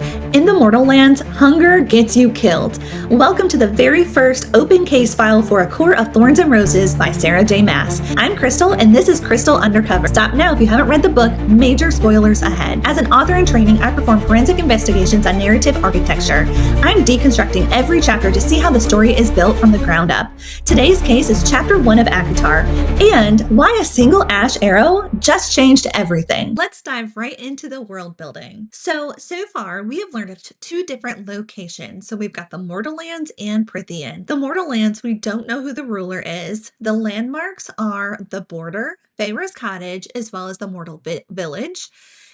In the Mortal Lands, hunger gets you killed. Welcome to the very first open case file for A Court of Thorns and Roses by Sarah J. Maas. I'm Crystal, and this is Crystal Undercover. Stop now if you haven't read the book, major spoilers ahead. As an author in training, I perform forensic investigations on narrative architecture. I'm deconstructing every chapter to see how the story is built from the ground up. Today's case is Chapter 1 of ACOTAR, and why a single ash arrow just changed everything. Let's dive right into the world building. So far, we have learned of two different locations. So we've got the Mortal Lands and Prythian. The Mortal Lands, we don't know who the ruler is. The landmarks are the border, Feyre's cottage, as well as the Mortal Village.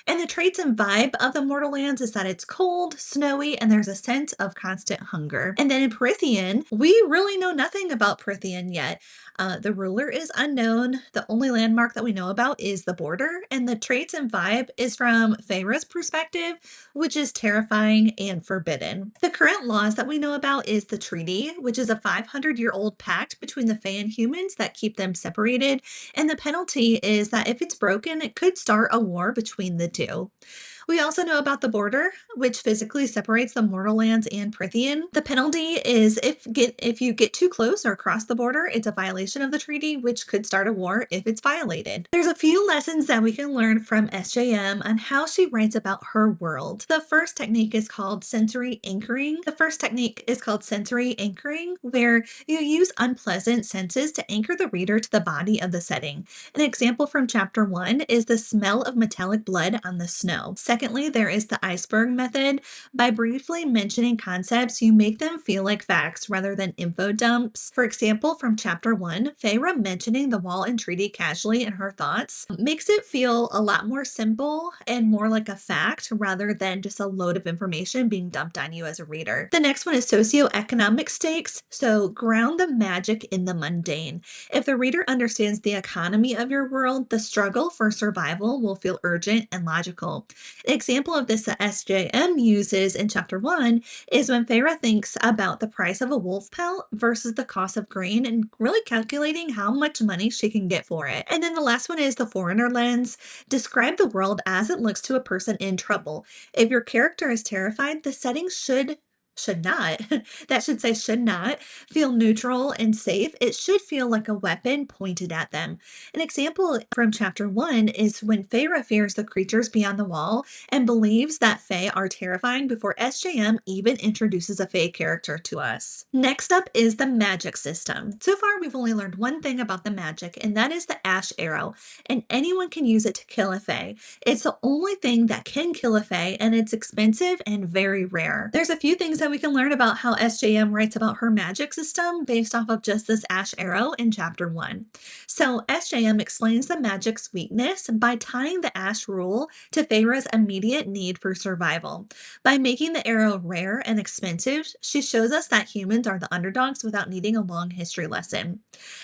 And the traits and vibe of the Mortal Lands is that it's cold, snowy, and there's a sense of constant hunger. And then in Prythian, we really know nothing about Prythian yet. The ruler is unknown. The only landmark that we know about is the border, and the traits and vibe is from Feyre's perspective, which is terrifying and forbidden. The current laws that we know about is the treaty, which is a 500-year-old pact between the Fae and humans that keep them separated, and the penalty is that if it's broken, it could start a war between the two. We also know about the border, which physically separates the Mortal Lands and Prythian. The penalty is if you get too close or cross the border, it's a violation of the treaty, which could start a war if it's violated. There's a few lessons that we can learn from SJM on how she writes about her world. The first technique is called sensory anchoring. Where you use unpleasant senses to anchor the reader to the body of the setting. An example from chapter 1 is the smell of metallic blood on the snow. Secondly, there is the iceberg method. By briefly mentioning concepts, you make them feel like facts rather than info dumps. For example, from chapter 1, Feyre mentioning the wall and treaty casually in her thoughts makes it feel a lot more simple and more like a fact rather than just a load of information being dumped on you as a reader. The next one is socioeconomic stakes. So ground the magic in the mundane. If the reader understands the economy of your world, the struggle for survival will feel urgent and logical. An example of this that SJM uses in chapter 1 is when Feyre thinks about the price of a wolf pelt versus the cost of grain and really calculating how much money she can get for it. And then the last one is the foreigner lens. Describe the world as it looks to a person in trouble. If your character is terrified, the setting should not should not feel neutral and safe. It should feel like a weapon pointed at them. An example from chapter 1 is when Feyre fears the creatures beyond the wall and believes that Fae are terrifying before SJM even introduces a Fae character to us. Next up is the magic system. So far we've only learned one thing about the magic, and that is the ash arrow, and anyone can use it to kill a Fae. It's the only thing that can kill a Fae, and it's expensive and very rare. There's a few things that we can learn about how SJM writes about her magic system based off of just this ash arrow in chapter 1. So SJM explains the magic's weakness by tying the ash rule to Feyre's immediate need for survival. By making the arrow rare and expensive, she shows us that humans are the underdogs without needing a long history lesson.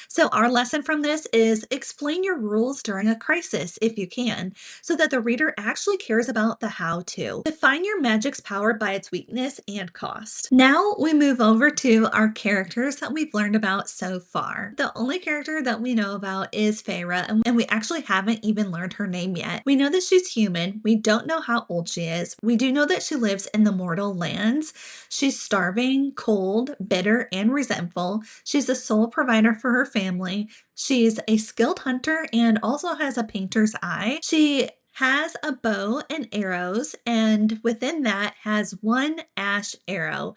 So our lesson from this is explain your rules during a crisis if you can, so that the reader actually cares about the how-to. Define your magic's power by its weakness and cost. Now we move over to our characters that we've learned about so far. The only character that we know about is Feyre, and we actually haven't even learned her name yet. We know that she's human. We don't know how old she is. We do know that she lives in the Mortal Lands. She's starving, cold, bitter, and resentful. She's the sole provider for her family. She's a skilled hunter and also has a painter's eye. She has a bow and arrows, and within that has one ash arrow.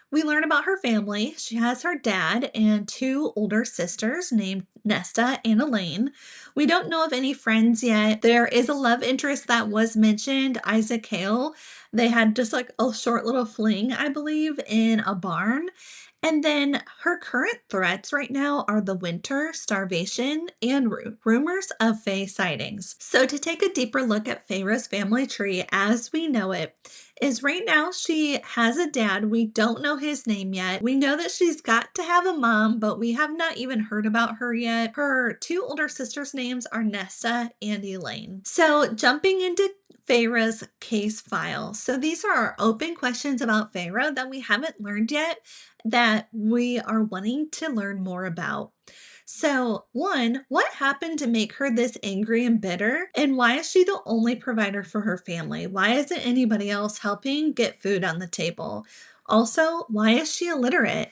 We learn about her family. She has her dad and two older sisters named Nesta and Elaine. We don't know of any friends yet. There is a love interest that was mentioned, Isaac Hale. They had just like a short little fling, I believe, in a barn. And then her current threats right now are the winter, starvation, and rumors of Fae sightings. So to take a deeper look at Feyre's family tree as we know it, is right now she has a dad. We don't know his name yet. We know that she's got to have a mom, but we have not even heard about her yet. Her two older sisters' names are Nesta and Elaine. So jumping into Feyre's case file. So these are our open questions about Feyre that we haven't learned yet that we are wanting to learn more about. So, one, what happened to make her this angry and bitter? And why is she the only provider for her family? Why isn't anybody else helping get food on the table? Also, why is she illiterate?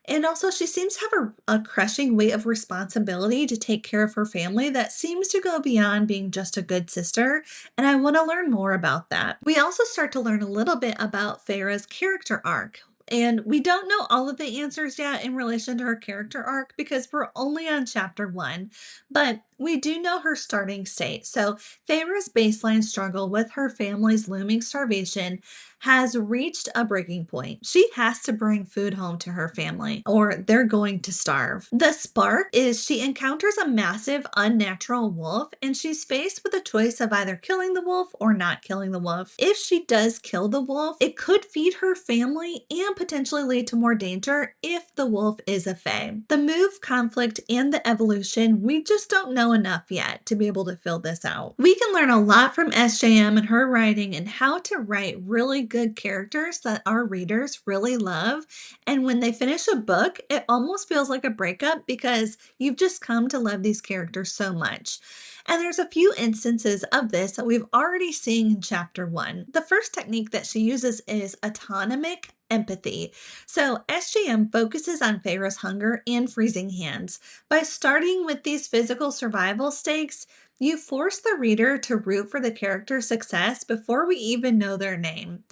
And also, she seems to have a crushing weight of responsibility to take care of her family that seems to go beyond being just a good sister. And I want to learn more about that. We also start to learn a little bit about Farah's character arc. And we don't know all of the answers yet in relation to her character arc because we're only on chapter 1, but we do know her starting state. So, Feyre's baseline struggle with her family's looming starvation has reached a breaking point. She has to bring food home to her family or they're going to starve. The spark is she encounters a massive unnatural wolf and she's faced with a choice of either killing the wolf or not killing the wolf. If she does kill the wolf, it could feed her family and potentially lead to more danger if the wolf is a fae. The move, conflict, and the evolution, we just don't know enough yet to be able to fill this out. We can learn a lot from SJM and her writing and how to write really good characters that our readers really love. And when they finish a book, it almost feels like a breakup because you've just come to love these characters so much. And there's a few instances of this that we've already seen in chapter 1. The first technique that she uses is autonomic empathy. So SJM focuses on Feyre's hunger and freezing hands. By starting with these physical survival stakes, you force the reader to root for the character's success before we even know their name.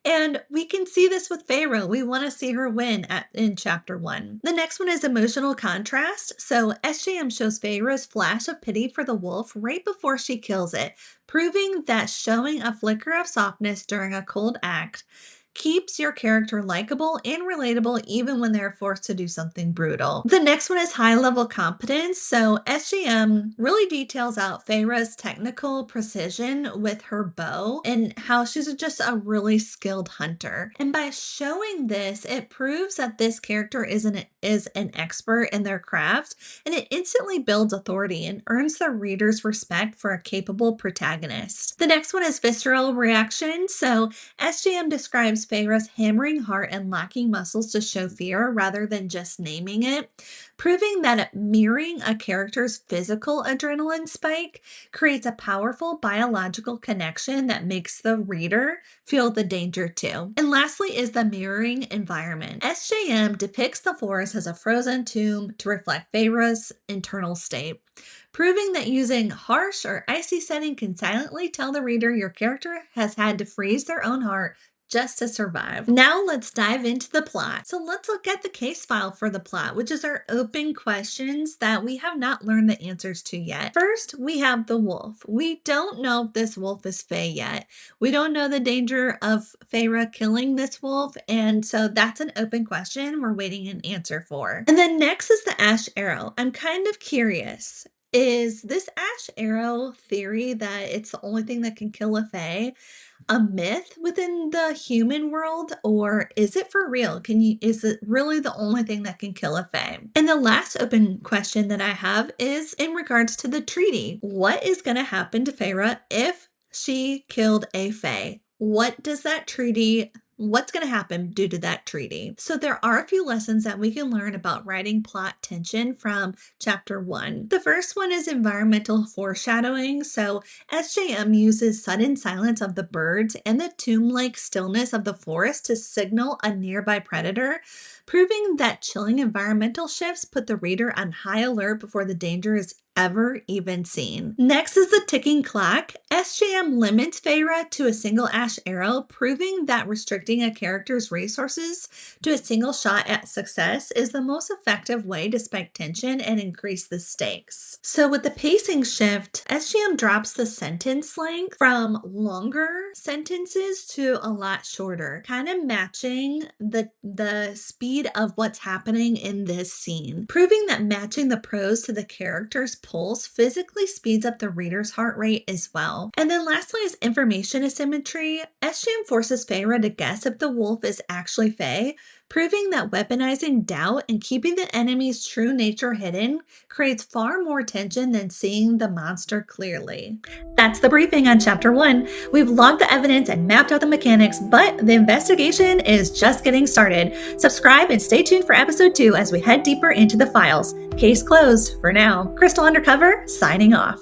And we can see this with Feyre. We want to see her win in chapter 1. The next one is emotional contrast. So SJM shows Feyre's flash of pity for the wolf right before she kills it, proving that showing a flicker of softness during a cold act keeps your character likable and relatable even when they're forced to do something brutal. The next one is high level competence. So SGM really details out Feyre's technical precision with her bow and how she's just a really skilled hunter. And by showing this, it proves that this character is an expert in their craft, and it instantly builds authority and earns the reader's respect for a capable protagonist. The next one is visceral reaction. So SGM describes Feyre's hammering heart and lacking muscles to show fear rather than just naming it, proving that mirroring a character's physical adrenaline spike creates a powerful biological connection that makes the reader feel the danger too. And lastly is the mirroring environment. SJM depicts the forest as a frozen tomb to reflect Feyre's internal state, proving that using harsh or icy setting can silently tell the reader your character has had to freeze their own heart just to survive. Now let's dive into the plot. So let's look at the case file for the plot, which is our open questions that we have not learned the answers to yet. First, we have the wolf. We don't know if this wolf is Fae yet. We don't know the danger of Feyre killing this wolf, and so that's an open question we're waiting an answer for. And then next is the ash arrow. I'm kind of curious. Is this ash arrow theory that it's the only thing that can kill a Fae a myth within the human world, or is it for real? Is it really the only thing that can kill a Fae? And the last open question that I have is in regards to the treaty. What is going to happen to Feyre if she killed a Fae? What's going to happen due to that treaty? So there are a few lessons that we can learn about writing plot tension from chapter 1. The first one is environmental foreshadowing. So SJM uses sudden silence of the birds and the tomb-like stillness of the forest to signal a nearby predator, proving that chilling environmental shifts put the reader on high alert before the danger is ever even seen. Next is the ticking clock. SJM limits Feyre to a single ash arrow, proving that restricting a character's resources to a single shot at success is the most effective way to spike tension and increase the stakes. So with the pacing shift, SJM drops the sentence length from longer sentences to a lot shorter, kind of matching the speed of what's happening in this scene, proving that matching the prose to the character's pulse physically speeds up the reader's heart rate as well. And then lastly is information asymmetry. SJM forces Feyre to guess if the wolf is actually Fae, proving that weaponizing doubt and keeping the enemy's true nature hidden creates far more tension than seeing the monster clearly. That's the briefing on chapter 1. We've logged the evidence and mapped out the mechanics, but the investigation is just getting started. Subscribe and stay tuned for episode 2 as we head deeper into the files. Case closed for now. Crystal Undercover, signing off.